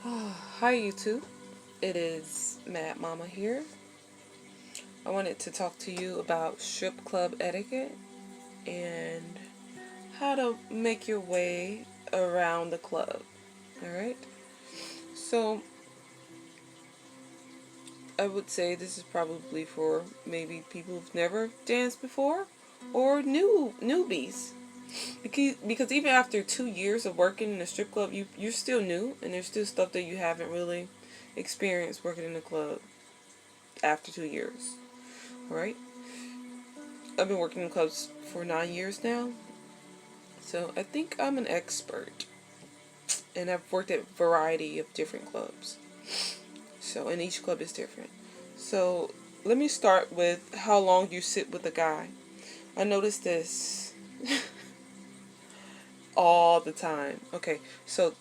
Hi YouTube, it is Mad Mama here. I wanted to talk to you about strip club etiquette and how to make your way around the club. Alright? So, I would say this is probably for maybe people who've never danced before or newbies. Because even after 2 years of working in a strip club, you're still new and there's still stuff that you haven't really experienced working in a club after 2 years. Right? I've been working in clubs for 9 years now, so I think I'm an expert. And I've worked at a variety of different clubs. So, and each club is different. So, let me start with how long you sit with a guy. I notice this all the time. Okay, so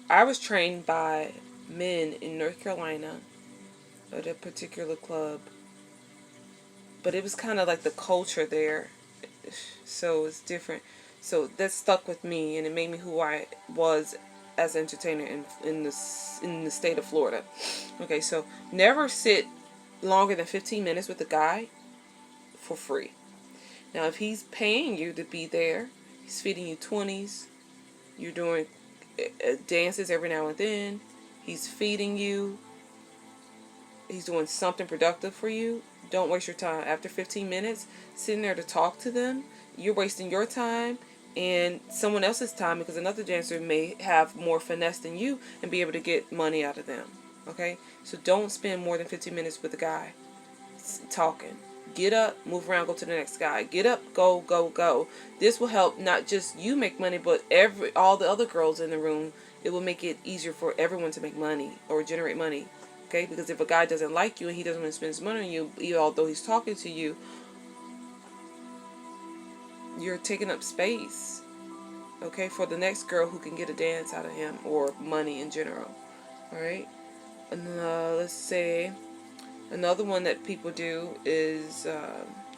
I was trained by men in North Carolina at a particular club, but it was kind of like the culture there, so it's different. So that stuck with me, and it made me who I was as an entertainer in the state of Florida. Okay, so never sit longer than 15 minutes with a guy for free. Now, if he's paying you to be there, he's feeding you 20s, you're doing dances every now and then, he's feeding you, he's doing something productive for you, don't waste your time. After 15 minutes, sitting there to talk to them, you're wasting your time and someone else's time because another dancer may have more finesse than you and be able to get money out of them. Okay? So don't spend more than 15 minutes with a guy talking. Get up, move around, go to the next guy. Get up, go, go, go. This will help not just you make money, but all the other girls in the room. It will make it easier for everyone to make money or generate money. Okay, because if a guy doesn't like you and he doesn't want to spend his money on you, although he's talking to you, you're taking up space. Okay, for the next girl who can get a dance out of him or money in general. All right, and let's say another one that people do is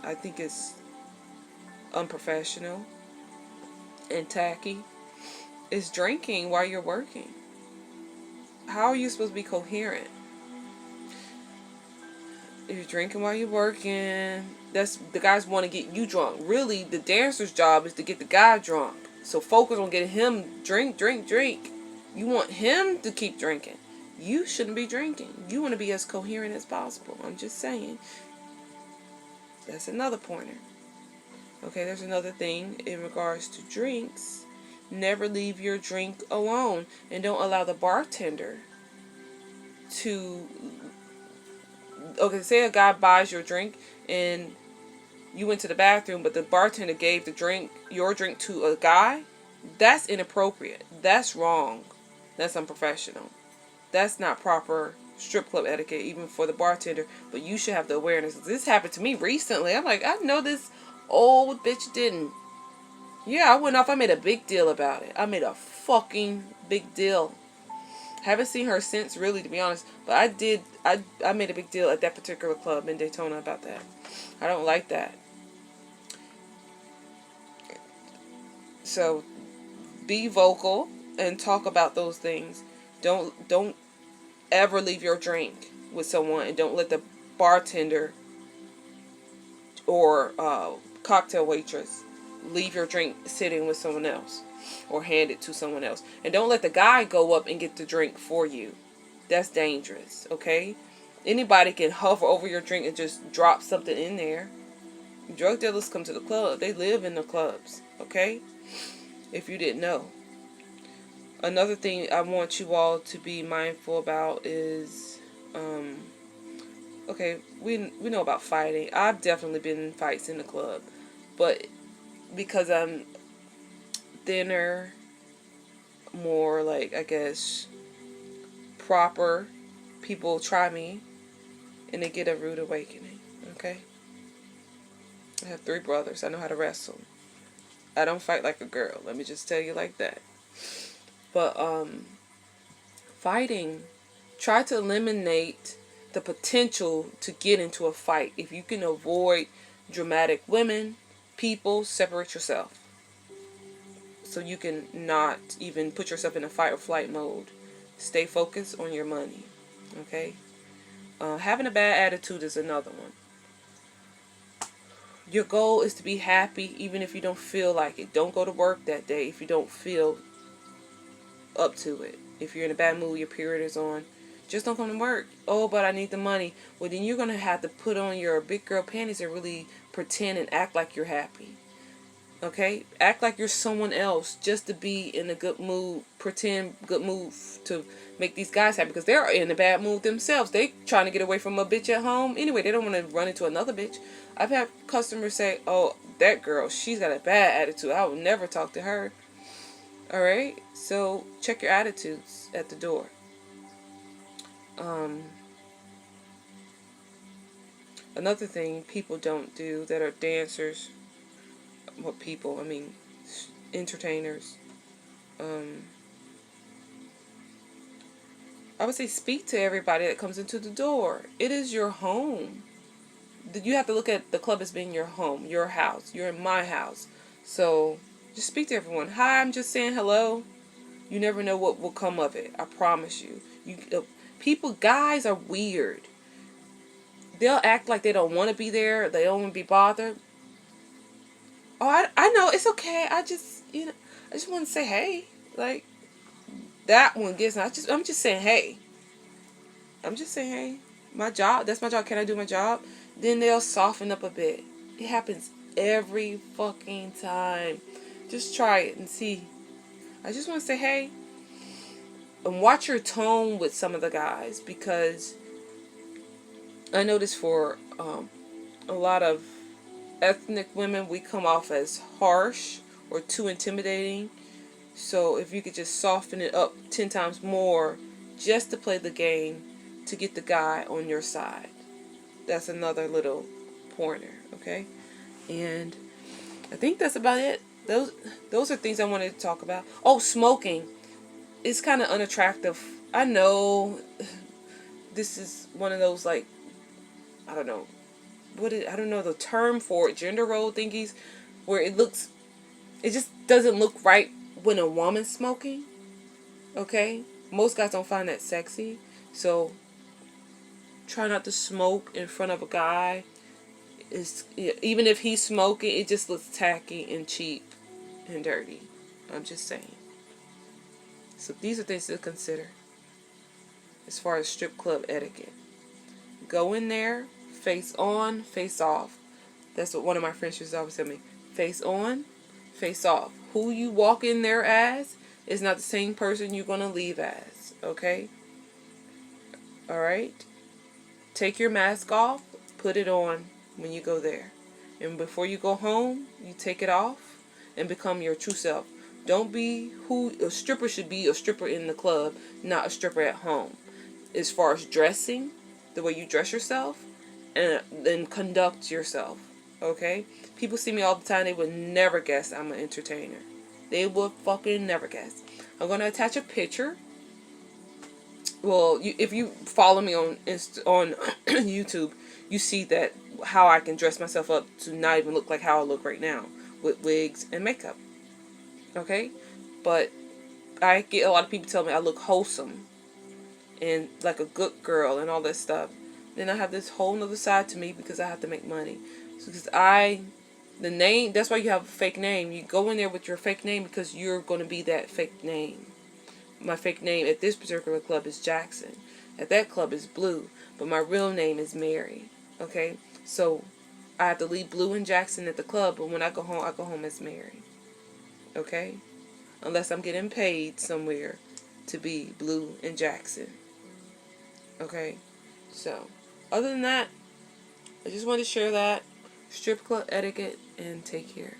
I think it's unprofessional and tacky is drinking while you're working. How are you supposed to be coherent? If you're drinking while you're working, that's the guys want to get you drunk. Really, the dancer's job is to get the guy drunk. So focus on getting him drink, drink, drink. You want him to keep drinking. You shouldn't be drinking. You want to be as coherent as possible. I'm just saying. That's another pointer. Okay, there's another thing in regards to drinks. Never leave your drink alone and don't allow the bartender to. Okay, say a guy buys your drink and you went to the bathroom, but the bartender gave your drink to a guy. That's inappropriate. That's wrong. That's unprofessional. That's not proper strip club etiquette, even for the bartender. But you should have the awareness. This happened to me recently. I'm like, I know this old bitch didn't. Yeah, I went off. I made a big deal about it. I made a fucking big deal. Haven't seen her since, really, to be honest. But I did. I made a big deal at that particular club in Daytona about that. I don't like that. So be vocal and talk about those things. Don't ever leave your drink with someone, and don't let the bartender or cocktail waitress leave your drink sitting with someone else or hand it to someone else. And don't let the guy go up and get the drink for you. That's dangerous, okay? Anybody can hover over your drink and just drop something in there. Drug dealers come to the club. They live in the clubs, okay? If you didn't know. Another thing I want you all to be mindful about is, okay, we know about fighting. I've definitely been in fights in the club, but because I'm thinner, more like, I guess, proper, people try me and they get a rude awakening, okay? I have 3 brothers. I know how to wrestle. I don't fight like a girl. Let me just tell you like that. But fighting, try to eliminate the potential to get into a fight. If you can avoid dramatic women, people, separate yourself. So you can not even put yourself in a fight or flight mode. Stay focused on your money. Okay? Having a bad attitude is another one. Your goal is to be happy even if you don't feel like it. Don't go to work that day if you don't feel up to it. If you're in a bad mood, your period is on, just don't come to work. Oh, but I need the money. Well, then you're going to have to put on your big girl panties and really pretend and act like you're happy. Okay? Act like you're someone else just to be in a good mood. Pretend good mood to make these guys happy because they're in a bad mood themselves. They trying to get away from a bitch at home. Anyway, they don't want to run into another bitch. I've had customers say, oh, that girl, she's got a bad attitude. I would never talk to her. Alright? So, check your attitudes at the door. Another thing people don't do that are dancers, what people, I mean, entertainers, I would say speak to everybody that comes into the door. It is your home. You have to look at the club as being your home, your house. You're in my house. So, just speak to everyone. Hi, I'm just saying hello. You never know what will come of it. I promise you. People, guys are weird. They'll act like they don't want to be there. They don't want to be bothered. Oh, I know. It's okay. I just want to say hey. Like, that one gets, I'm just saying hey. I'm just saying hey. My job, that's my job. Can I do my job? Then they'll soften up a bit. It happens every fucking time. Just try it and see. I just want to say hey. And watch your tone with some of the guys, because I notice for a lot of ethnic women, we come off as harsh or too intimidating. So if you could just soften it up 10 times more just to play the game to get the guy on your side. That's another little pointer, okay? And I think that's about it. Those are things I wanted to talk about. Oh, smoking. It's kind of unattractive. I know this is one of those, like, I don't know. I don't know the term for it, gender role thingies, where it just doesn't look right when a woman's smoking. Okay? Most guys don't find that sexy. So, try not to smoke in front of a guy. Even if he's smoking, it just looks tacky and cheap and dirty. I'm just saying. So these are things to consider as far as strip club etiquette. Go in there, face on, face off. That's what one of my friends used to always tell me. Face on, face off. Who you walk in there as is not the same person you're going to leave as. Okay? Alright? Take your mask off, put it on when you go there. And before you go home, you take it off and become your true self. Don't be who a stripper should be, a stripper in the club, not a stripper at home. As far as dressing, the way you dress yourself, and then conduct yourself. Okay? People see me all the time, they would never guess I'm an entertainer. They would fucking never guess. I'm going to attach a picture. Well, if you follow me on YouTube, you see that how I can dress myself up to not even look like how I look right now, with wigs and makeup. Okay? But I get a lot of people tell me I look wholesome and like a good girl and all this stuff. Then I have this whole nother side to me because I have to make money. So because the name, that's why you have a fake name. You go in there with your fake name because you're going to be that fake name. My fake name at this particular club is Jackson. At that club is Blue. But my real name is Mary. Okay? So I have to leave Blue and Jackson at the club, but when I go home as Mary. Okay? Unless I'm getting paid somewhere to be Blue and Jackson. Okay? So, other than that, I just wanted to share that. Strip club etiquette, and take care.